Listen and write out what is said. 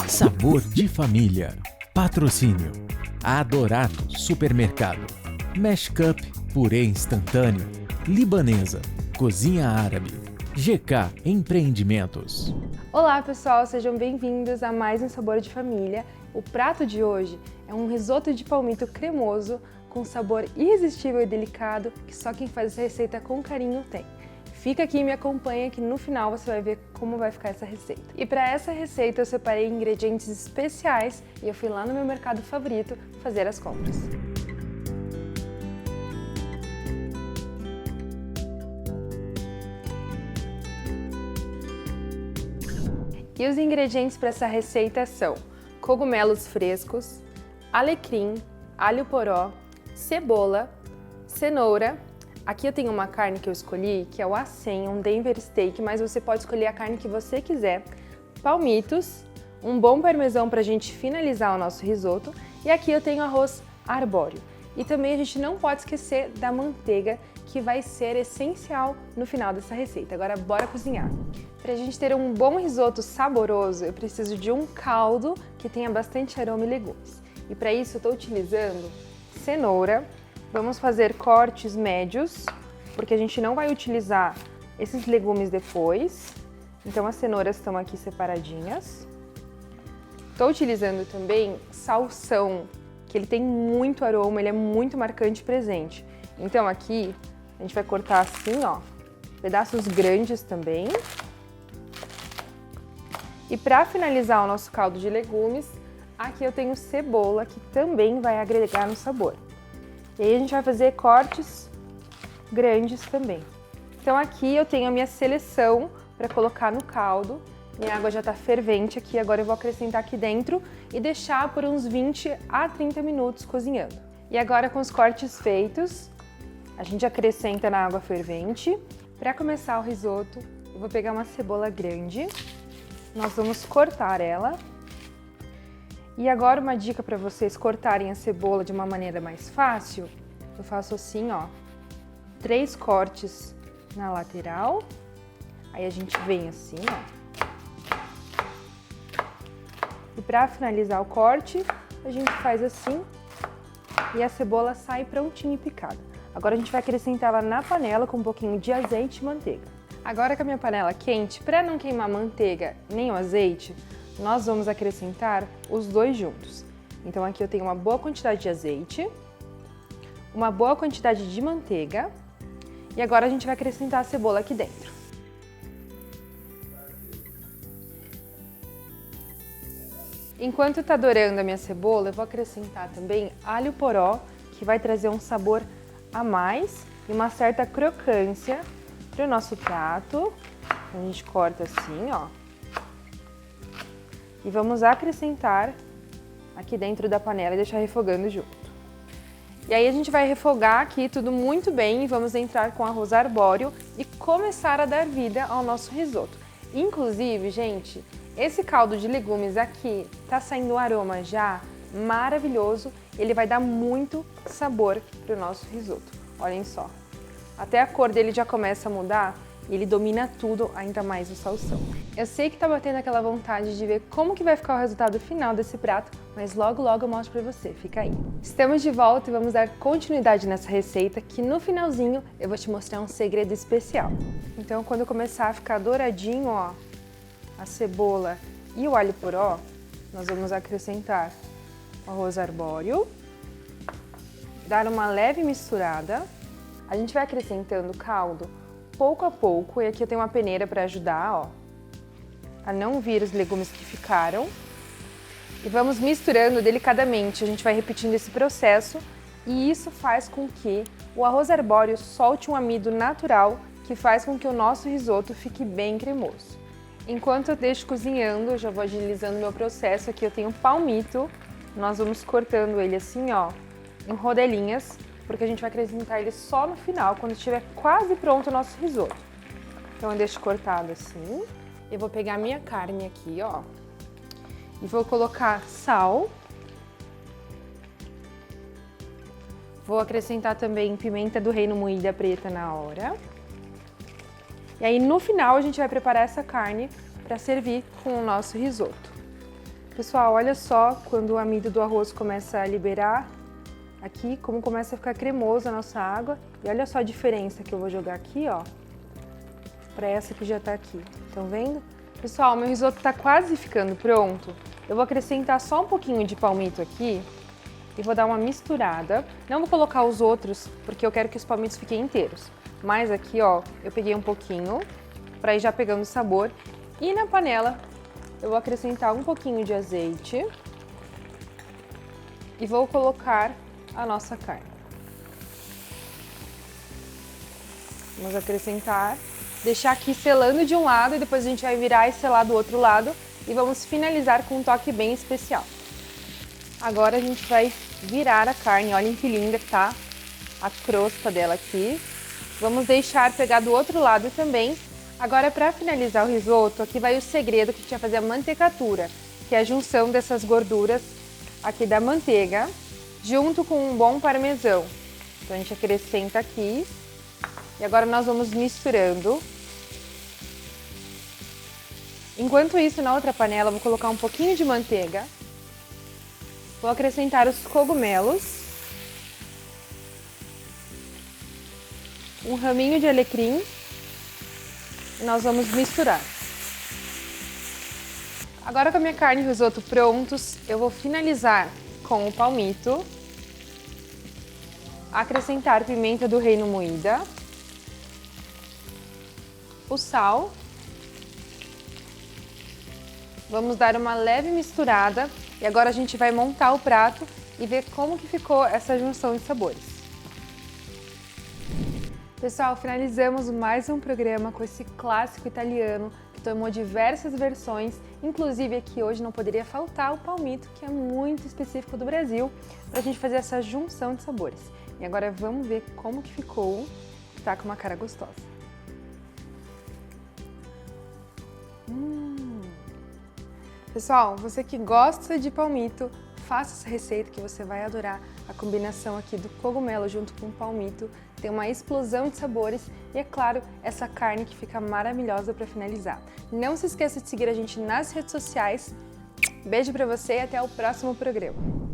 Sabor de família. Patrocínio. Adorado Supermercado. Mesh Cup, purê instantâneo. Libanesa. Cozinha árabe. GK Empreendimentos. Olá pessoal, sejam bem-vindos a mais um Sabor de Família. O prato de hoje é um risoto de palmito cremoso com sabor irresistível e delicado que só quem faz essa receita com carinho tem. Fica aqui e me acompanha que no final você vai ver como vai ficar essa receita. E para essa receita eu separei ingredientes especiais e eu fui lá no meu mercado favorito fazer as compras. E os ingredientes para essa receita são cogumelos frescos, alecrim, alho poró, cebola, cenoura. Aqui eu tenho uma carne que eu escolhi, que é o A100, um Denver Steak, mas você pode escolher a carne que você quiser. Palmitos, um bom parmesão para a gente finalizar o nosso risoto. E aqui eu tenho arroz arbóreo. E também a gente não pode esquecer da manteiga, que vai ser essencial no final dessa receita. Agora bora cozinhar. Para a gente ter um bom risoto saboroso, eu preciso de um caldo que tenha bastante aroma e legumes. E para isso eu estou utilizando cenoura. Vamos fazer cortes médios, porque a gente não vai utilizar esses legumes depois. Então as cenouras estão aqui separadinhas. Estou utilizando também salsão, que ele tem muito aroma, ele é muito marcante e presente. Então aqui a gente vai cortar assim, ó, pedaços grandes também. E para finalizar o nosso caldo de legumes, aqui eu tenho cebola, que também vai agregar no sabor. E aí a gente vai fazer cortes grandes também. Então aqui eu tenho a minha seleção para colocar no caldo. Minha água já está fervente aqui, agora eu vou acrescentar aqui dentro e deixar por uns 20 a 30 minutos cozinhando. E agora com os cortes feitos, a gente acrescenta na água fervente. Para começar o risoto, eu vou pegar uma cebola grande, nós vamos cortar ela. E agora uma dica para vocês cortarem a cebola de uma maneira mais fácil, eu faço assim, ó, 3 cortes na lateral, aí a gente vem assim, ó. E para finalizar o corte, a gente faz assim e a cebola sai prontinha e picada. Agora a gente vai acrescentar ela na panela com um pouquinho de azeite e manteiga. Agora com a minha panela quente, para não queimar a manteiga nem o azeite, nós vamos acrescentar os dois juntos. Então aqui eu tenho uma boa quantidade de azeite, uma boa quantidade de manteiga e agora a gente vai acrescentar a cebola aqui dentro. Enquanto está dourando a minha cebola, eu vou acrescentar também alho poró, que vai trazer um sabor a mais e uma certa crocância para o nosso prato. A gente corta assim, ó. E vamos acrescentar aqui dentro da panela e deixar refogando junto. E aí a gente vai refogar aqui tudo muito bem e vamos entrar com arroz arbóreo e começar a dar vida ao nosso risoto. Inclusive, gente, esse caldo de legumes aqui tá saindo um aroma já maravilhoso. Ele vai dar muito sabor para o nosso risoto. Olhem só, até a cor dele já começa a mudar. E ele domina tudo, ainda mais o salsão. Eu sei que tá batendo aquela vontade de ver como que vai ficar o resultado final desse prato, mas logo logo eu mostro pra você, fica aí. Estamos de volta e vamos dar continuidade nessa receita, que no finalzinho eu vou te mostrar um segredo especial. Então quando começar a ficar douradinho, ó, a cebola e o alho poró, nós vamos acrescentar o arroz arbóreo, dar uma leve misturada. A gente vai acrescentando o caldo pouco a pouco, e aqui eu tenho uma peneira para ajudar, ó, a não vir os legumes que ficaram. E vamos misturando delicadamente, a gente vai repetindo esse processo e isso faz com que o arroz arbóreo solte um amido natural que faz com que o nosso risoto fique bem cremoso. Enquanto eu deixo cozinhando, eu já vou agilizando meu processo. Aqui eu tenho palmito, nós vamos cortando ele assim, ó, em rodelinhas, porque a gente vai acrescentar ele só no final, quando estiver quase pronto o nosso risoto. Então eu deixo cortado assim. Eu vou pegar a minha carne aqui, ó, e vou colocar sal. Vou acrescentar também pimenta do reino moída preta na hora. E aí no final a gente vai preparar essa carne para servir com o nosso risoto. Pessoal, olha só quando o amido do arroz começa a liberar aqui, como começa a ficar cremoso a nossa água. E olha só a diferença que eu vou jogar aqui, ó, para essa que já tá aqui. Estão vendo? Pessoal, meu risoto tá quase ficando pronto. Eu vou acrescentar só um pouquinho de palmito aqui e vou dar uma misturada. Não vou colocar os outros, porque eu quero que os palmitos fiquem inteiros. Mas aqui, ó, eu peguei um pouquinho para ir já pegando o sabor. E na panela eu vou acrescentar um pouquinho de azeite e vou colocar a nossa carne. Vamos acrescentar, deixar aqui selando de um lado e depois a gente vai virar e selar do outro lado e vamos finalizar com um toque bem especial. Agora a gente vai virar a carne, olhem que linda que tá a crosta dela aqui. Vamos deixar pegar do outro lado também. Agora, para finalizar o risoto, aqui vai o segredo que a gente vai fazer a mantecatura, que é a junção dessas gorduras aqui da manteiga, junto com um bom parmesão. Então a gente acrescenta aqui e agora nós vamos misturando. Enquanto isso, na outra panela, eu vou colocar um pouquinho de manteiga. Vou acrescentar os cogumelos, um raminho de alecrim e nós vamos misturar. Agora com a minha carne e risoto prontos, eu vou finalizar com o palmito, acrescentar pimenta do reino moída, o sal, vamos dar uma leve misturada e agora a gente vai montar o prato e ver como que ficou essa junção de sabores. Pessoal, finalizamos mais um programa com esse clássico italiano que tomou diversas versões, inclusive aqui hoje não poderia faltar o palmito, que é muito específico do Brasil, para a gente fazer essa junção de sabores. E agora vamos ver como que ficou, tá com uma cara gostosa. Pessoal, você que gosta de palmito, faça essa receita que você vai adorar. A combinação aqui do cogumelo junto com o palmito tem uma explosão de sabores e, é claro, essa carne que fica maravilhosa para finalizar. Não se esqueça de seguir a gente nas redes sociais. Beijo para você e até o próximo programa.